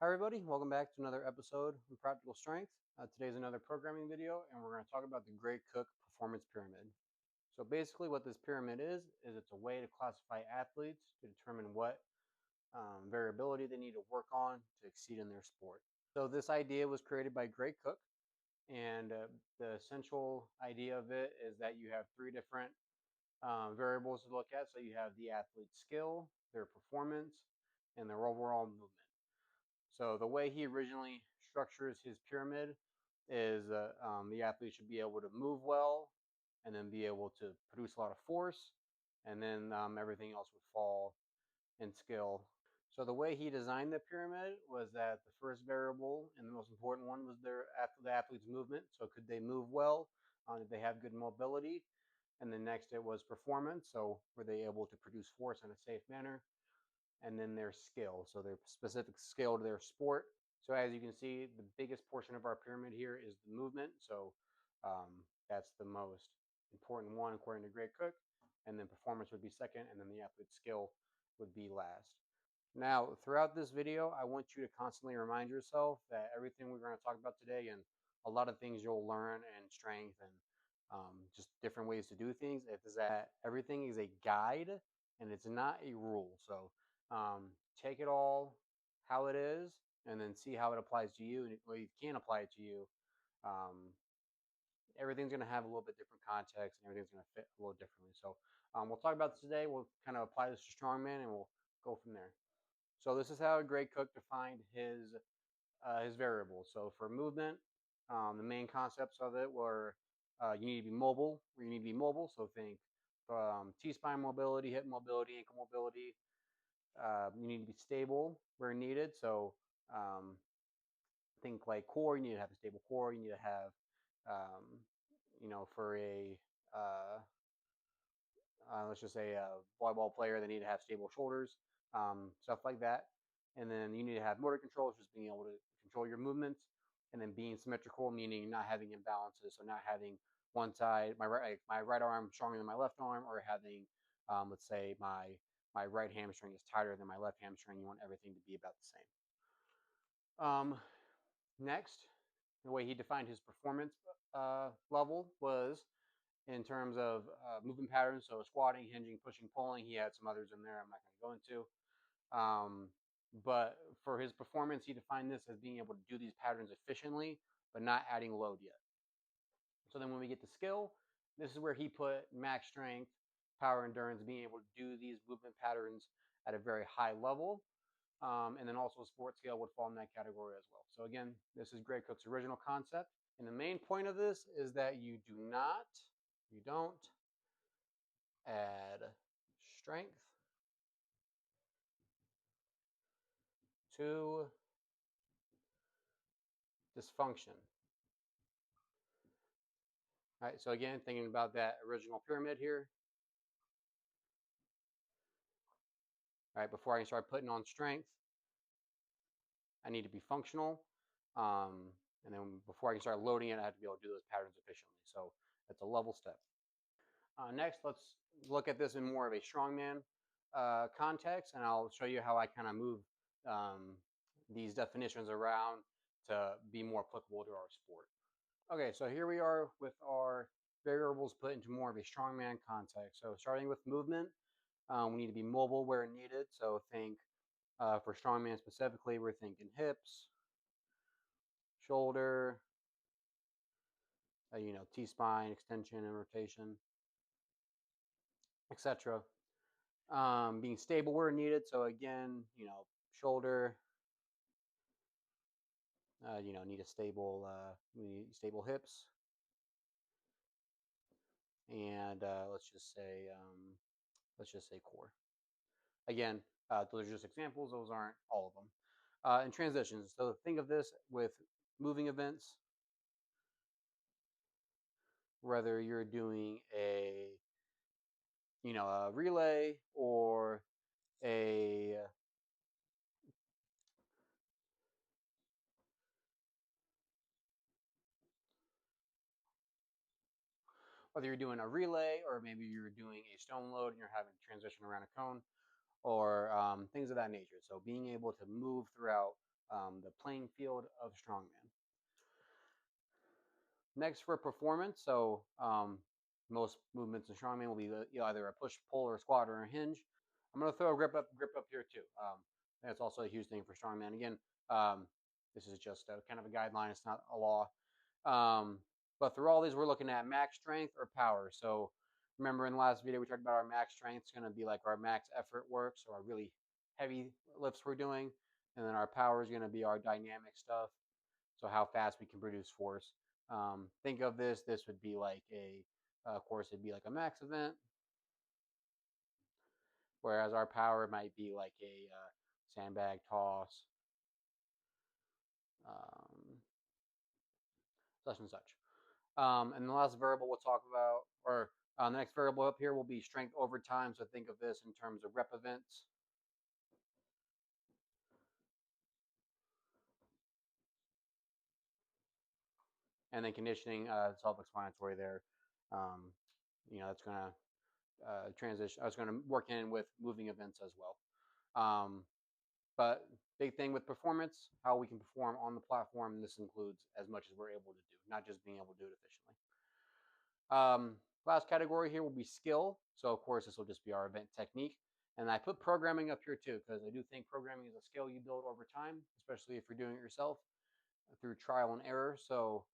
Hi everybody, welcome back to another episode of Practical Strength. Today's another programming video and we're going to talk about the Gray Cook Performance Pyramid. So basically what this pyramid is it's a way to classify athletes to determine what variability they need to work on to exceed in their sport. So this idea was created by Gray Cook, and the essential idea of it is that you have three different variables to look at. So you have the athlete's skill, their performance, and their overall movement. So the way he originally structures his pyramid is the athlete should be able to move well and then be able to produce a lot of force, and then everything else would fall in skill. So the way he designed the pyramid was that the first variable and the most important one was the athlete's movement. So could they move well? Did they have good mobility? And then next it was performance. So were they able to produce force in a safe manner? And then their skill, so their specific skill to their sport. So as you can see, the biggest portion of our pyramid here is the movement. So that's the most important one according to Greg Cook. And then performance would be second, and then the athlete's skill would be last. Now, throughout this video, I want you to constantly remind yourself that everything we're going to talk about today and a lot of things you'll learn and strength and just different ways to do things is that everything is a guide and it's not a rule. So take it all how it is and then see how it applies to you. And well, you can apply it to you. Um, Everything's going to have a little bit different context and everything's going to fit a little differently. So we'll talk about this today. We'll kind of apply this to strongman and we'll go from there. So this is how Greg Cook defined his variables. So for movement, the main concepts of it were you need to be mobile, where you need to be mobile. So think T-spine mobility, hip mobility, ankle mobility. You need to be stable where needed. So think like core, you need to have a stable core. You need to have, for a let's just say a volleyball player, they need to have stable shoulders, stuff like that. And then you need to have motor control, just being able to control your movements, and then being symmetrical, meaning not having imbalances. So not having one side, my right arm stronger than my left arm, or having, let's say my right hamstring is tighter than my left hamstring. You want everything to be about the same. Next, the way he defined his performance level was in terms of movement patterns. So squatting, hinging, pushing, pulling. He had some others in there I'm not going to go into. But for his performance, he defined this as being able to do these patterns efficiently, but not adding load yet. So then when we get to skill, this is where he put max strength, power endurance, being able to do these movement patterns at a very high level. And then also sports scale would fall in that category as well. So again, this is Greg Cook's original concept. And the main point of this is that you don't add strength to dysfunction. All right, so again, thinking about that original pyramid here. All right, before I can start putting on strength, I need to be functional. And then before I can start loading it, I have to be able to do those patterns efficiently. So that's a level step. Next, let's look at this in more of a strongman context, and I'll show you how I kind of move these definitions around to be more applicable to our sport. Okay, so here we are with our variables put into more of a strongman context. So starting with movement, we need to be mobile where needed. So think for strongman specifically, we're thinking hips, shoulder, T-spine, extension and rotation, etc. Being stable where needed. So again, shoulder, need a stable, we need stable hips, and let's just say core. Again, those are just examples. Those aren't all of them. And transitions. So think of this with moving events, whether you're doing a relay or a whether you're doing a relay or maybe you're doing a stone load and you're having to transition around a cone or things of that nature. So being able to move throughout the playing field of strongman. Next for performance, so most movements in strongman will be either a push, pull, or a squat, or a hinge. I'm going to throw a grip up here too. That's also a huge thing for strongman. Again, this is just a kind of a guideline. It's not a law. But through all these, we're looking at max strength or power. So remember in the last video, we talked about our max strength. It's going to be like our max effort work, so our really heavy lifts we're doing. And then our power is going to be our dynamic stuff, so how fast we can produce force. Think of this would be like of course, it'd be like a max event, whereas our power might be like a sandbag toss, such and such. And the last variable we'll talk about, or the next variable up here will be strength over time. So think of this in terms of rep events. And then conditioning, self-explanatory there. That's going to transition. I was going to work in with moving events as well. But big thing with performance, how we can perform on the platform. This includes as much as we're able to do, not just being able to do it efficiently. Last category here will be skill. So of course, this will just be our event technique. And I put programming up here too, because I do think programming is a skill you build over time, especially if you're doing it yourself through trial and error. So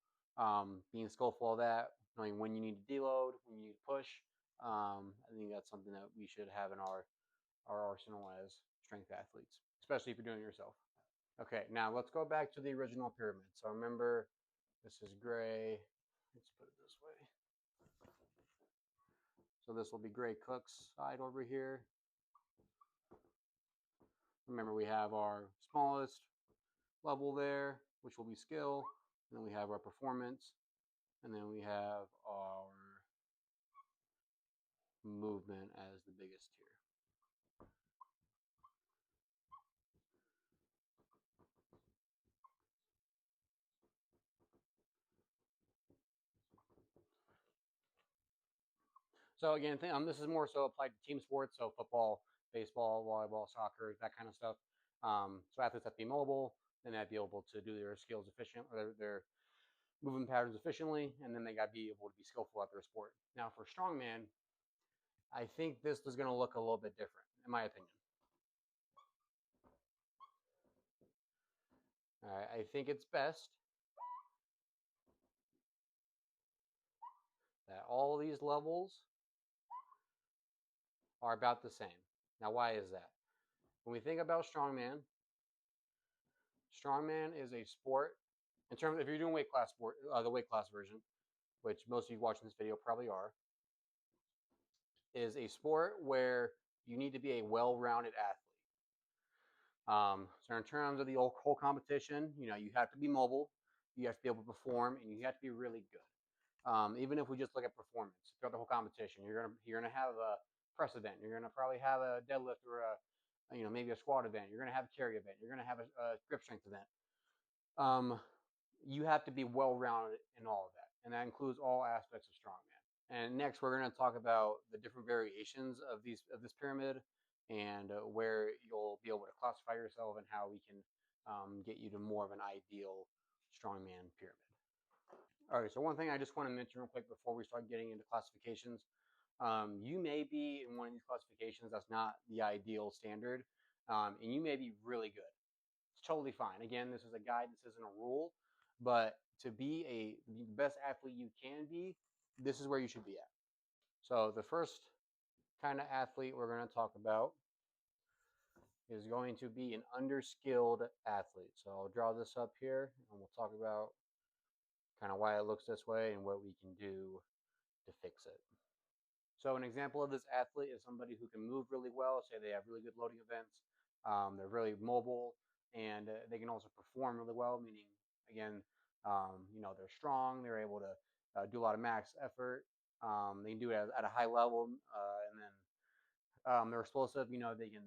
being skillful of that, knowing when you need to deload, when you need to push. I think that's something that we should have in our arsenal as strength athletes, especially if you're doing it yourself. Okay, now let's go back to the original pyramid. So remember, this is gray. Let's put it this way. So this will be Gray Cook's side over here. Remember, we have our smallest level there, which will be skill. And then we have our performance. And then we have our movement as the biggest tier. So again, this is more so applied to team sports, so football, baseball, volleyball, soccer, that kind of stuff. So athletes have to be mobile, and they have to be able to do their skills efficient, or their movement patterns efficiently, and then they got to be able to be skillful at their sport. Now for strongman, I think this is going to look a little bit different, in my opinion. I think it's best that all these levels are about the same. Now, why is that? When we think about strongman, strongman is a sport, in terms of if you're doing weight class sport, the weight class version, which most of you watching this video probably are, is a sport where you need to be a well-rounded athlete. So in terms of the whole competition, you have to be mobile, you have to be able to perform, and you have to be really good. Even if we just look at performance throughout the whole competition, you're gonna have a press event, you're gonna probably have a deadlift or maybe a squat event, you're gonna have a carry event, you're gonna have a grip strength event. You have to be well-rounded in all of that, and that includes all aspects of strongman. And next, we're going to talk about the different variations of this pyramid, and where you'll be able to classify yourself, and how we can get you to more of an ideal strongman pyramid. All right, so one thing I just want to mention real quick before we start getting into classifications, you may be in one of these classifications that's not the ideal standard, and you may be really good. It's totally fine. Again, this is a guide, this isn't a rule, but to be the best athlete you can be, this is where you should be at. So the first kind of athlete we're going to talk about is going to be an underskilled athlete. So I'll draw this up here, and we'll talk about kind of why it looks this way and what we can do to fix it. So an example of this athlete is somebody who can move really well. Say they have really good loading events. They're really mobile, and they can also perform really well, meaning, again, they're strong. They're able to do a lot of max effort. They can do it at a high level, and then they're explosive. They can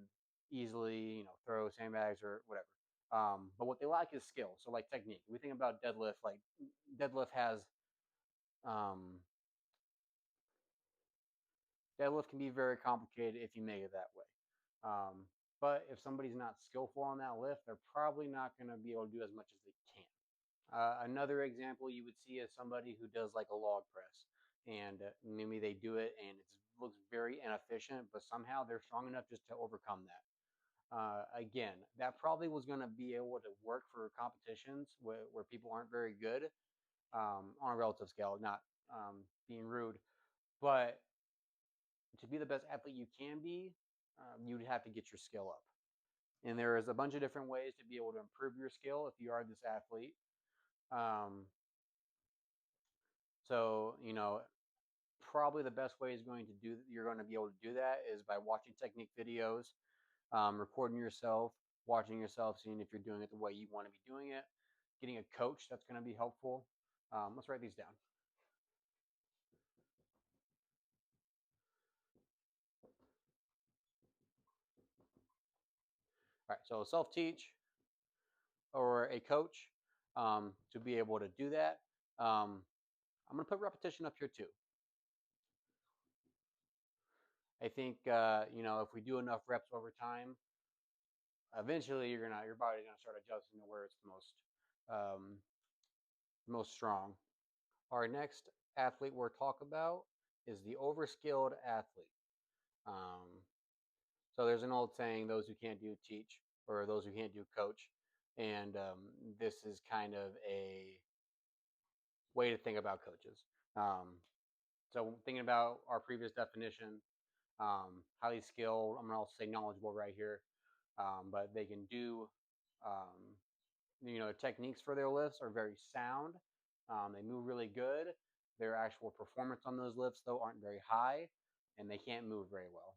easily, throw sandbags or whatever. But what they lack is skill. So like technique. We think about deadlift. Like deadlift has deadlift can be very complicated if you make it that way. But if somebody's not skillful on that lift, they're probably not going to be able to do as much as they can. Another example you would see is somebody who does like a log press, and maybe they do it and it looks very inefficient, but somehow they're strong enough just to overcome that. Again, that probably was going to be able to work for competitions where people aren't very good, on a relative scale, not being rude, but to be the best athlete you can be, you'd have to get your skill up. And there is a bunch of different ways to be able to improve your skill if you are this athlete. Um, so, probably the best way is going to do you're going to be able to do that is by watching technique videos, recording yourself, watching yourself, seeing if you're doing it the way you want to be doing it, getting a coach that's going to be helpful. Let's write these down. All right, so self-teach or a coach, to be able to do that. I'm going to put repetition up here too. I think if we do enough reps over time, eventually your body's gonna start adjusting to where it's um, most strong. Our next athlete we're talking about is the overskilled athlete. Um, so there's an old saying: "Those who can't do teach," or "Those who can't do coach," and this is kind of a way to think about coaches. So thinking about our previous definition, highly skilled. I'm gonna also say knowledgeable right here, but they can do, um, techniques for their lifts are very sound. They move really good. Their actual performance on those lifts though aren't very high, and they can't move very well.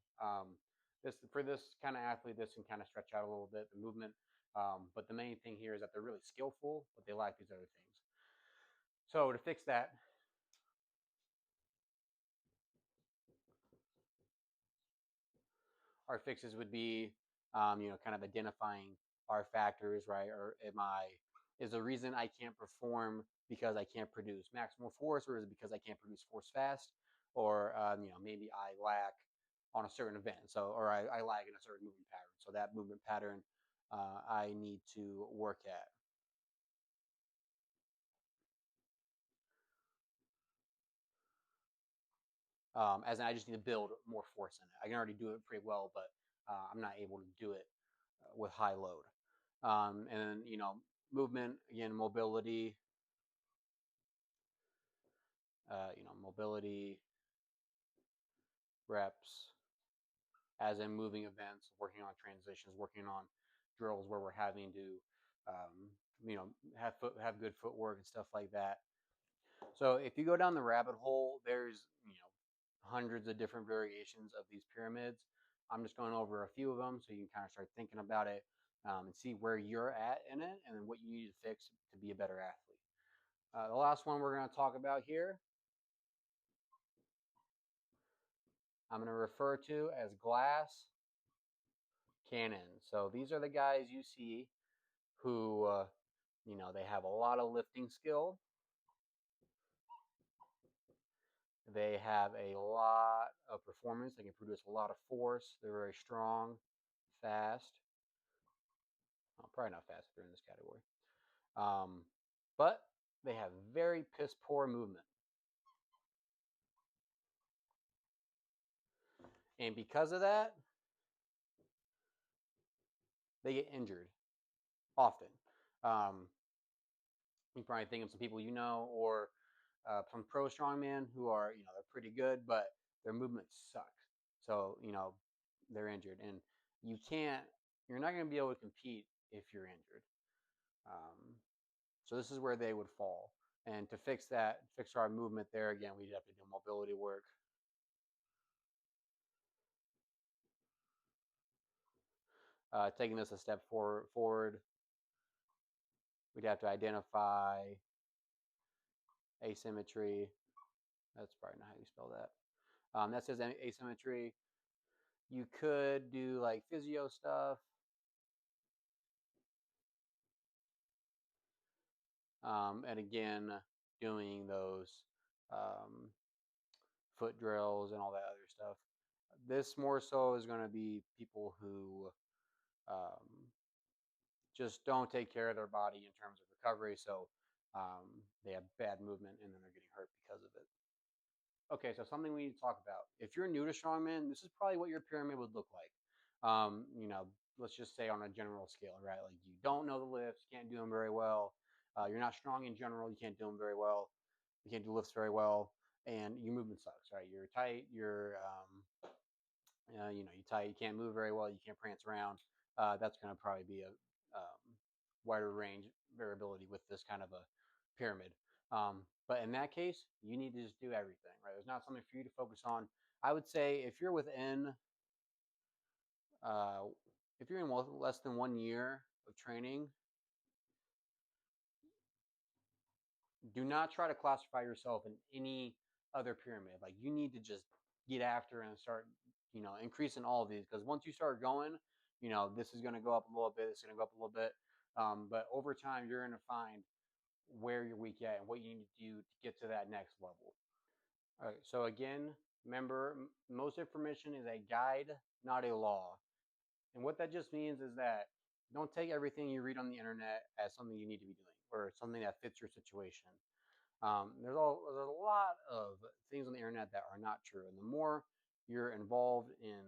This for this kind of athlete, this can kind of stretch out a little bit the movement. But the main thing here is that they're really skillful, but they lack these other things. So to fix that, our fixes would be, kind of identifying our factors, right? Or is the reason I can't perform because I can't produce maximal force, or is it because I can't produce force fast? Or, maybe I lack on a certain event. So, or I lag in a certain movement pattern. So that movement pattern, I need to work at. As in, I just need to build more force in it. I can already do it pretty well, but I'm not able to do it with high load. And then, movement, again, mobility, mobility, reps, as in moving events, working on transitions, working on drills where we're having to, have good footwork and stuff like that. So if you go down the rabbit hole, there's, hundreds of different variations of these pyramids. I'm just going over a few of them so you can kind of start thinking about it, and see where you're at in it and then what you need to fix to be a better athlete. The last one we're going to talk about here, I'm going to refer to as glass cannon. So these are the guys you see who, they have a lot of lifting skill. They have a lot of performance. They can produce a lot of force. They're very strong, fast. Well, probably not fast if they're in this category. But they have very piss poor movement. And because of that, they get injured often. Um, you probably think of some people or some pro strongman who are, they're pretty good, but their movement sucks. So, they're injured. And you can't, you're not going to be able to compete if you're injured. So this is where they would fall. And to fix that, fix our movement there, again, we'd have to do mobility work. Taking this a step forward, we'd have to identify asymmetry. That's probably not how you spell that. That says asymmetry. You could do like physio stuff. And again, doing those um, foot drills and all that other stuff. This more so is going to be people who just don't take care of their body in terms of recovery. So they have bad movement and then they're getting hurt because of it. Okay, so something we need to talk about. If you're new to strongman, this is probably what your pyramid would look like. Let's just say on a general scale, right? Like you don't know the lifts, can't do them very well. You're not strong in general, you can't do them very well. You can't do lifts very well, and your movement sucks, right? You're tight, you're tight, you can't move very well, you can't prance around. That's going to probably be a wider range variability with this kind of a pyramid. But in that case, you need to just do everything, right? There's not something for you to focus on. I would say uh, if you're in less than 1 year of training, do not try to classify yourself in any other pyramid. Like you need to just get after and start, increasing all of these, because once you start going, this is going to go up a little bit. This is going to go up a little bit. But over time, you're going to find where you're weak at and what you need to do to get to that next level. All right. So again, remember, most information is a guide, not a law. And what that just means is that don't take everything you read on the internet as something you need to be doing or something that fits your situation. There's a lot of things on the internet that are not true, and the more you're involved in,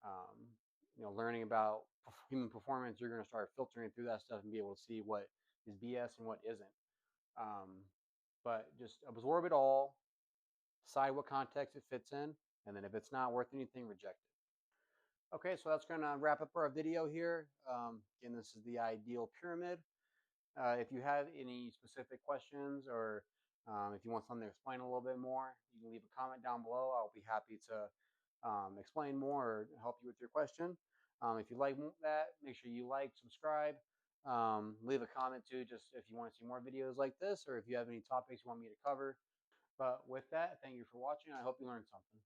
um, learning about human performance, you're going to start filtering through that stuff and be able to see what is BS and what isn't. But just absorb it all, decide what context it fits in, and then if it's not worth anything, reject it. Okay, so that's going to wrap up our video here. Again, this is the ideal pyramid. If you have any specific questions or if you want something to explain a little bit more, you can leave a comment down below. I'll be happy to explain more or help you with your question. If you like that, make sure you like, subscribe, leave a comment too, just if you want to see more videos like this or if you have any topics you want me to cover. But with that, thank you for watching. I hope you learned something.